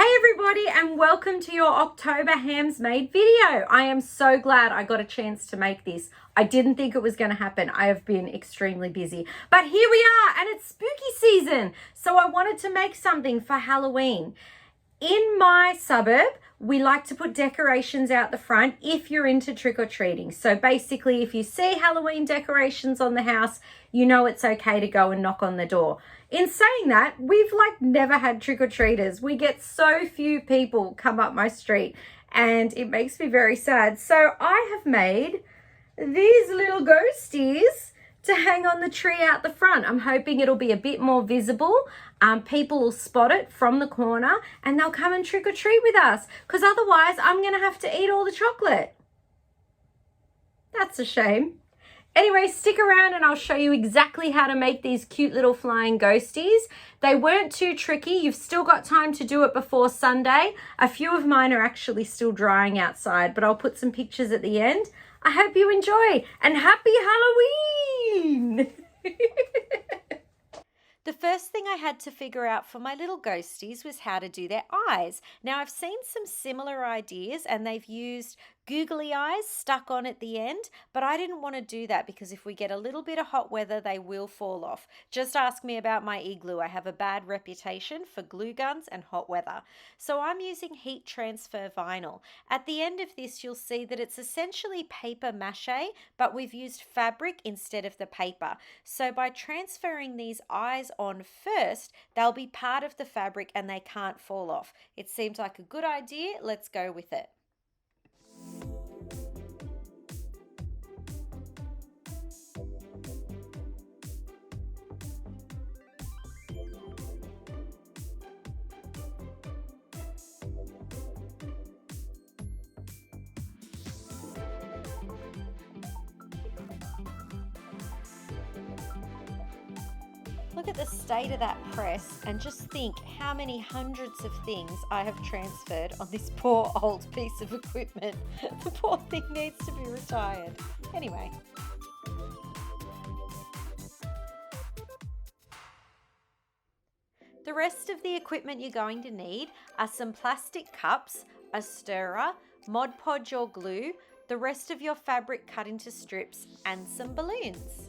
Hey everybody, and welcome to your October Hamsmade video. I am so glad I got a chance to make this. I didn't think it was going to happen. I have been extremely busy, but here we are and it's spooky season. So I wanted to make something for Halloween. In my suburb, we like to put decorations out the front if you're into trick-or-treating. So basically, if you see Halloween decorations on the house, you know it's okay to go and knock on the door. In saying that, we've never had trick-or-treaters. We get so few people come up my street and it makes me very sad. So I have made these little ghosties to hang on the tree out the front. I'm hoping it'll be a bit more visible. People will spot it from the corner and they'll come and trick or treat with us, because otherwise I'm going to have to eat all the chocolate. That's a shame. Anyway, stick around and I'll show you exactly how to make these cute little flying ghosties. They weren't too tricky. You've still got time to do it before Sunday. A few of mine are actually still drying outside, but I'll put some pictures at the end. I hope you enjoy, and happy Halloween! The first thing I had to figure out for my little ghosties was how to do their eyes. Now, I've seen some similar ideas and they've used googly eyes stuck on at the end, but I didn't want to do that because if we get a little bit of hot weather, they will fall off. Just ask me about my igloo. I have a bad reputation for glue guns and hot weather. So I'm using heat transfer vinyl. At the end of this, you'll see that it's essentially paper mache, but we've used fabric instead of the paper. So by transferring these eyes on first, they'll be part of the fabric and they can't fall off. It seems like a good idea. Let's go with it. Look at the state of that press and just think how many hundreds of things I have transferred on this poor old piece of equipment. The poor thing needs to be retired. Anyway. The rest of the equipment you're going to need are some plastic cups, a stirrer, Mod Podge or glue, the rest of your fabric cut into strips, and some balloons.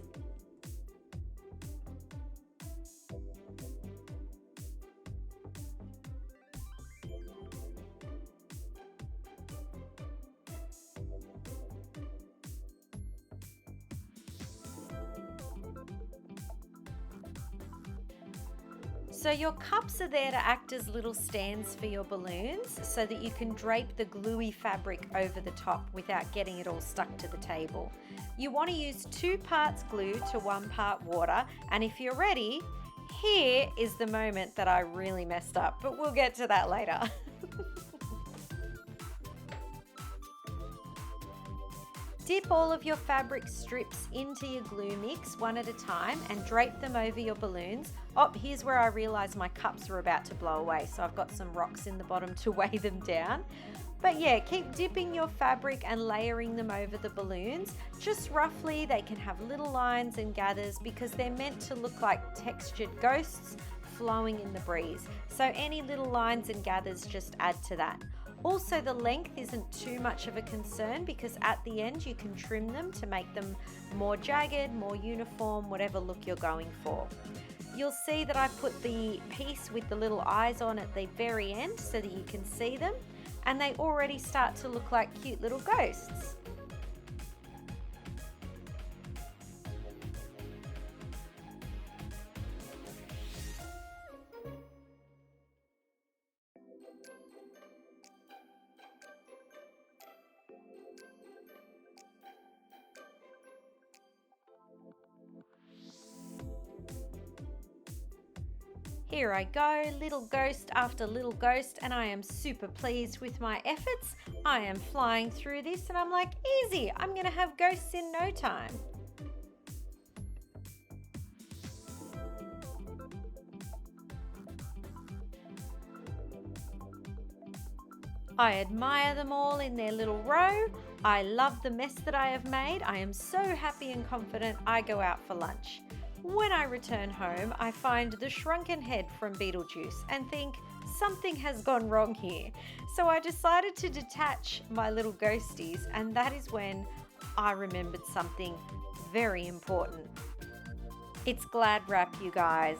So your cups are there to act as little stands for your balloons so that you can drape the gluey fabric over the top without getting it all stuck to the table. You want to use 2 parts glue to 1 part water, and if you're ready, here is the moment that I really messed up, but we'll get to that later. Dip all of your fabric strips into your glue mix one at a time and drape them over your balloons. Oh, here's where I realized my cups were about to blow away, so I've got some rocks in the bottom to weigh them down. But yeah, keep dipping your fabric and layering them over the balloons. Just roughly, they can have little lines and gathers because they're meant to look like textured ghosts flowing in the breeze. So any little lines and gathers just add to that. Also, the length isn't too much of a concern because at the end you can trim them to make them more jagged, more uniform, whatever look you're going for. You'll see that I put the piece with the little eyes on at the very end so that you can see them, and they already start to look like cute little ghosts. Here I go, little ghost after little ghost, and I am super pleased with my efforts. I am flying through this and I'm like, easy, I'm gonna have ghosts in no time. I admire them all in their little row. I love the mess that I have made. I am so happy and confident I go out for lunch. When I return home, I find the shrunken head from Beetlejuice and think something has gone wrong here. So I decided to detach my little ghosties, and that is when I remembered something very important. It's Glad wrap, you guys.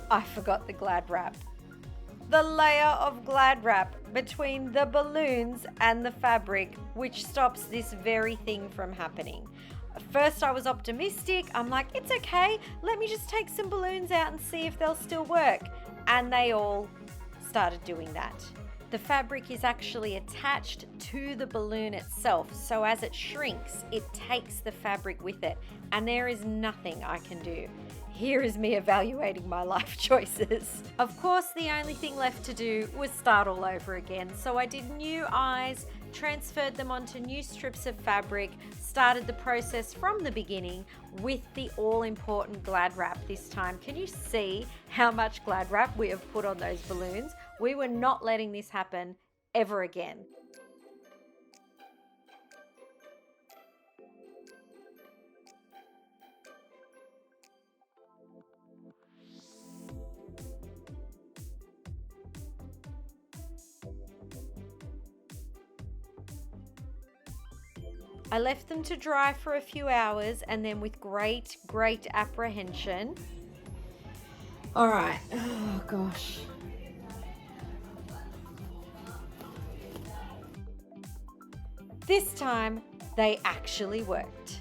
I forgot the Glad wrap. The layer of Glad wrap between the balloons and the fabric, which stops this very thing from happening. At first I was optimistic. I'm like, it's okay. Let me just take some balloons out and see if they'll still work. And they all started doing that. The fabric is actually attached to the balloon itself, so as it shrinks, it takes the fabric with it, and there is nothing I can do. Here is me evaluating my life choices. Of course, the only thing left to do was start all over again, so I did new eyes, transferred them onto new strips of fabric, started the process from the beginning with the all-important Glad wrap this time. Can you see how much Glad wrap we have put on those balloons? We were not letting this happen ever again. I left them to dry for a few hours, and then with great apprehension. All right, oh gosh. This time, they actually worked.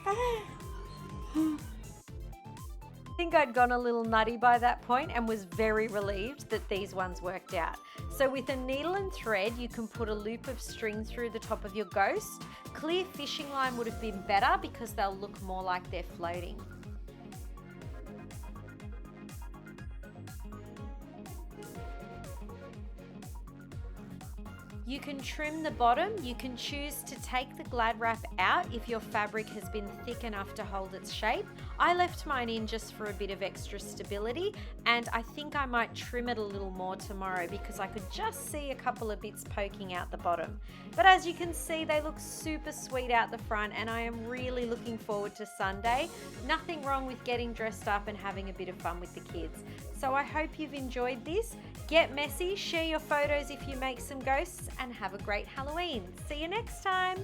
I think I'd gone a little nutty by that point and was very relieved that these ones worked out. So with a needle and thread, you can put a loop of string through the top of your ghost. Clear fishing line would have been better because they'll look more like they're floating. You can trim the bottom. You can choose to take the Glad wrap out if your fabric has been thick enough to hold its shape. I left mine in just for a bit of extra stability, and I think I might trim it a little more tomorrow because I could just see a couple of bits poking out the bottom. But as you can see, they look super sweet out the front, and I am really looking forward to Sunday. Nothing wrong with getting dressed up and having a bit of fun with the kids. So I hope you've enjoyed this. Get messy, share your photos if you make some ghosts, and have a great Halloween. See you next time.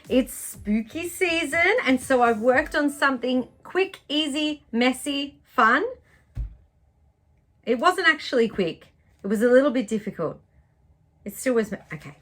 It's spooky season, and so I've worked on something quick, easy, messy, fun. It wasn't actually quick. It was a little bit difficult. It still was, okay.